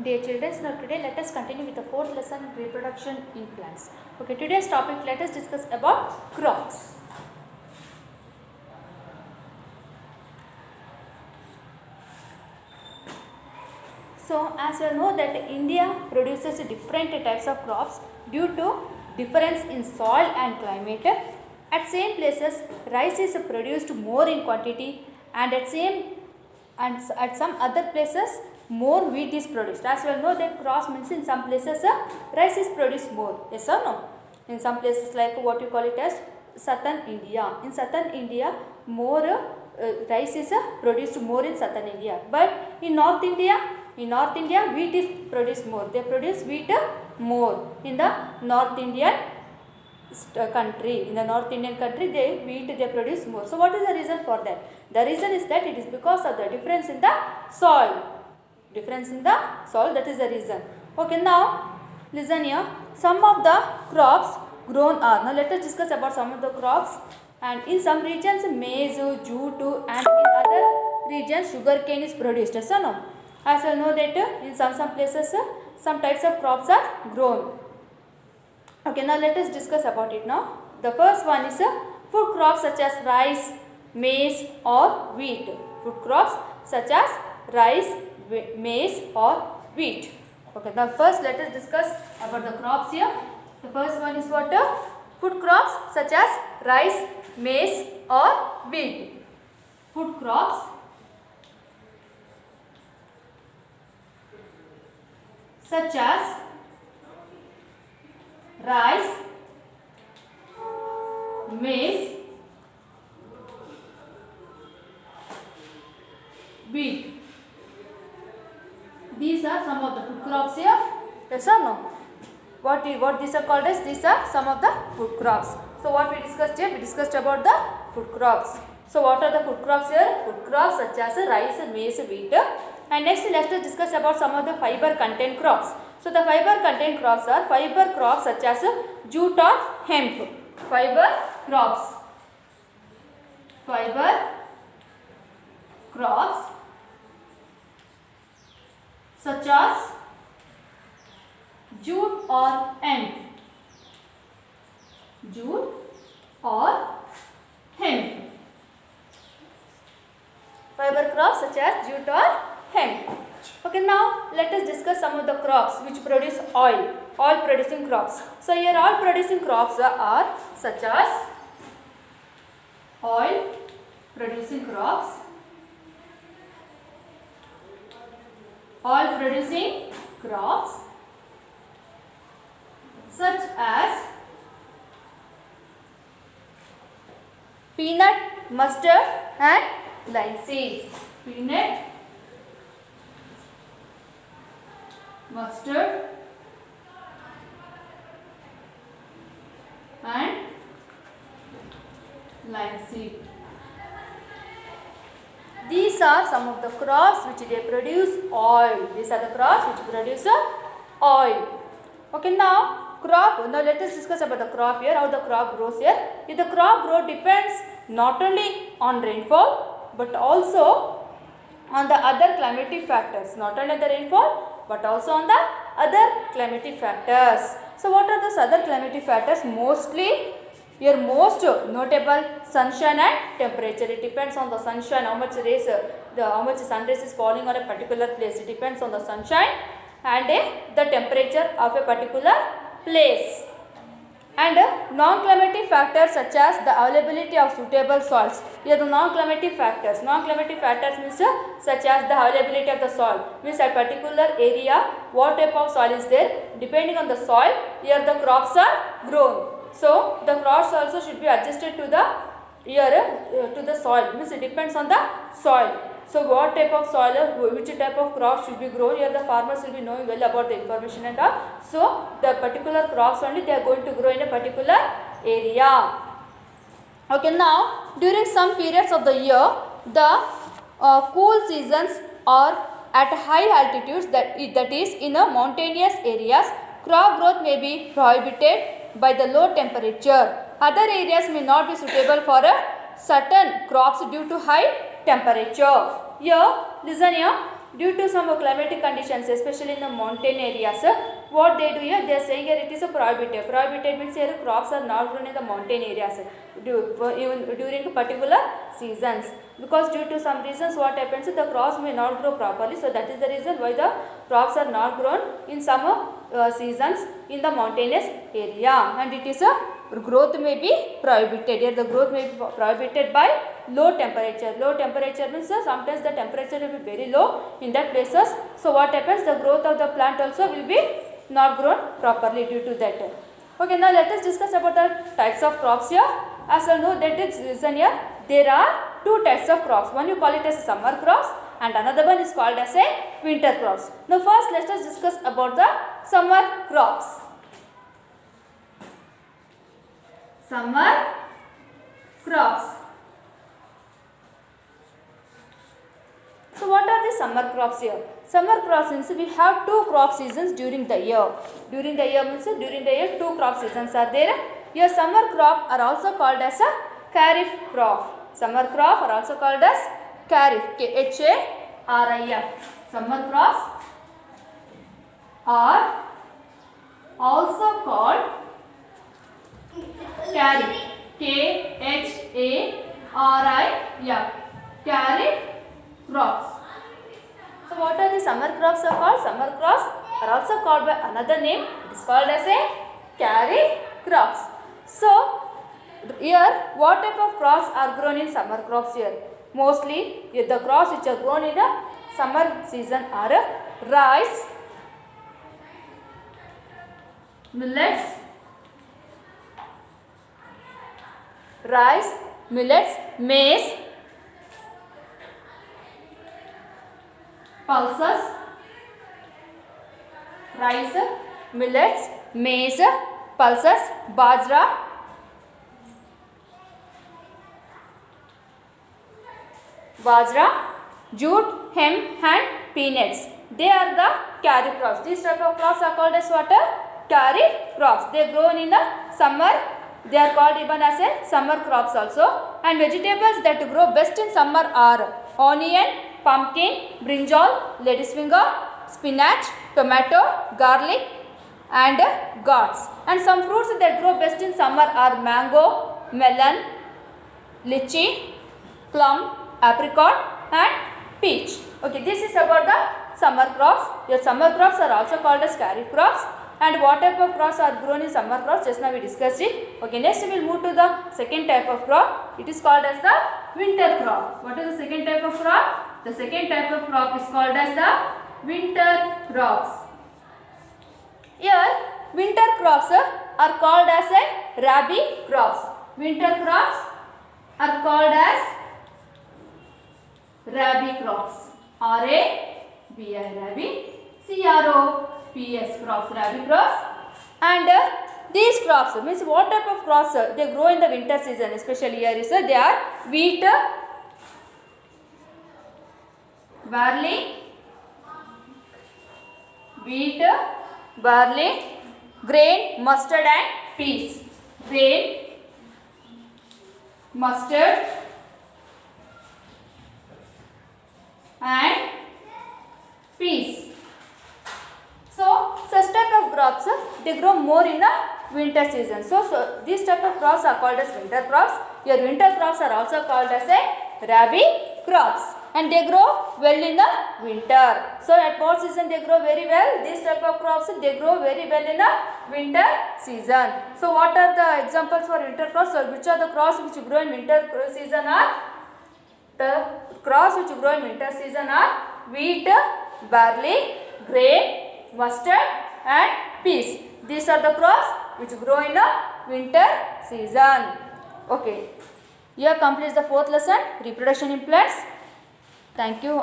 Dear children, now today let us continue with the fourth lesson, reproduction in plants. Okay, today's topic, let us discuss about crops. So as you know that India produces different types of crops due to difference in soil and climate. At same places, rice is produced more in quantity, and at some other places more wheat is produced. As you know that cross means in some places rice is produced more. Yes or no? In some places like what you call it as southern India. In southern India more rice is produced more in southern India. But in North India wheat is produced more. They produce wheat more in the North Indian country. In the North Indian country they produce more. So what is the reason for that? The reason is that it is because of the difference in the soil. Difference in the soil, that is the reason. Okay, now listen here. Some of the crops grown are. Now let us discuss about some of the crops. And in some regions maize, jute, and in other regions sugarcane is produced. Yes or no? As you know that in some places some types of crops are grown. Okay, now let us discuss about it now. The first one is food crops such as rice, maize or wheat. Food crops such as rice, maize or wheat. Okay, now first let us discuss about the crops here. The first one is what? Food crops such as rice, maize or wheat. Food crops such as rice, maize, wheat. These are some of the food crops here. Yes or no? What these are called as? These are some of the food crops. So what we discussed here? We discussed about the food crops. So what are the food crops here? Food crops such as rice, maize, wheat. And next let us discuss about some of the fiber content crops. So the fiber content crops are fiber crops such as jute or hemp. Fiber crops. Fiber crops such as jute or hemp. Jute or hemp. Fiber crops such as jute or hemp. Okay, now let us discuss some of the crops which produce oil producing crops. So here oil producing crops are such as oil producing crops, such as peanut, mustard and linseed. Peanut, mustard and linseed. These are some of the crops which they produce oil. These are the crops which produce oil. Okay, now let us discuss about the crop here, how the crop grows here. If the crop growth depends not only on rainfall but also on the other climatic factors. Not only the rainfall but also on the other climatic factors. So what are those other climatic factors? Mostly your most notable sunshine and temperature. It depends on the sunshine, how much sun rays is falling on a particular place. It depends on the sunshine and the temperature of a particular place. And non-climatic factors such as the availability of suitable soils. Here the non-climatic factors. Non-climatic factors means such as the availability of the soil. Means a particular area, what type of soil is there. Depending on the soil, here the crops are grown. So the crops also should be adjusted to the soil. Means it depends on the soil. So what type of soil, which type of crops should be grown, here the farmers will be knowing well about the information and all. So the particular crops only they are going to grow in a particular area. Okay, now during some periods of the year, the cool seasons are at high altitudes, that is in a mountainous areas, crop growth may be prohibited by the low temperature. Other areas may not be suitable for certain crops due to high temperature. Here, listen here. due to some climatic conditions, especially in the mountain areas, what they do here, they are saying here it is a prohibited. Prohibited means here crops are not grown in the mountain areas even during particular seasons, because due to some reasons what happens, the crops may not grow properly. So that is the reason why the crops are not grown in some seasons in the mountainous area, and it is a growth may be prohibited. Here the growth may be prohibited by low temperature. Low temperature means sometimes the temperature will be very low in that places. So what happens, the growth of the plant also will be not grown properly due to that. Okay, now let us discuss about the types of crops here. As you know that is reason here, there are two types of crops. One you call it as summer crops and another one is called as a winter crops. Now first let us discuss about the summer crops. Summer crops. So what are the summer crops here? Summer crops means we have two crop seasons during the year. During the year means during the year two crop seasons are there. Your summer crop are also called as a kharif crop. Summer crop are also called as kharif. K-H-A-R-I-F. Summer crops are also called kharif. K-H-A-R-I-F. Kharif crops. So what are the summer crops are called? Summer crops are also called by another name. It is called as a kharif crops. So here what type of crops are grown in summer crops here? Mostly the crops which are grown in the summer season are rice, millets, maize, pulses, rice, millets, maize, pulses, bajra, jute, hemp and peanuts. They are the kharif crops. These type of crops are called as what? Kharif crops. They grow in the summer. They are called even as a summer crops also. And vegetables that grow best in summer are onion, pumpkin, brinjal, lady's finger, spinach, tomato, garlic and gourds. And some fruits that grow best in summer are mango, melon, lychee, plum, apricot and peach. Okay, this is about the summer crops. Your summer crops are also called as kharif crops. And what type of crops are grown in summer crops? Just now we discussed it. Okay, next we will move to the second type of crop. It is called as the winter crop. What is the second type of crop? The second type of crop is called as the winter crops. Here, winter crops are called as a rabi crops. Winter crops are called as rabi crops. R-A-B-I, rabi, C-R-O-P-S, crops, rabi crops. And these crops means what type of crops they grow in the winter season, especially here is they are wheat, barley, grain, mustard and peas. Grain, mustard and peas. So such type of crops they grow more in the winter season. So these type of crops are called as winter crops. Your winter crops are also called as a rabi crops, and they grow well in the winter. So at what season they grow very well? These type of crops they grow very well in the winter season. So what are the examples for winter crops? So which are the crops which grow in winter season are? The crops which grow in winter season are wheat, barley, grain, mustard and peas. These are the crops which grow in the winter season. Okay. Here completes the fourth lesson, reproduction in plants. Thank you.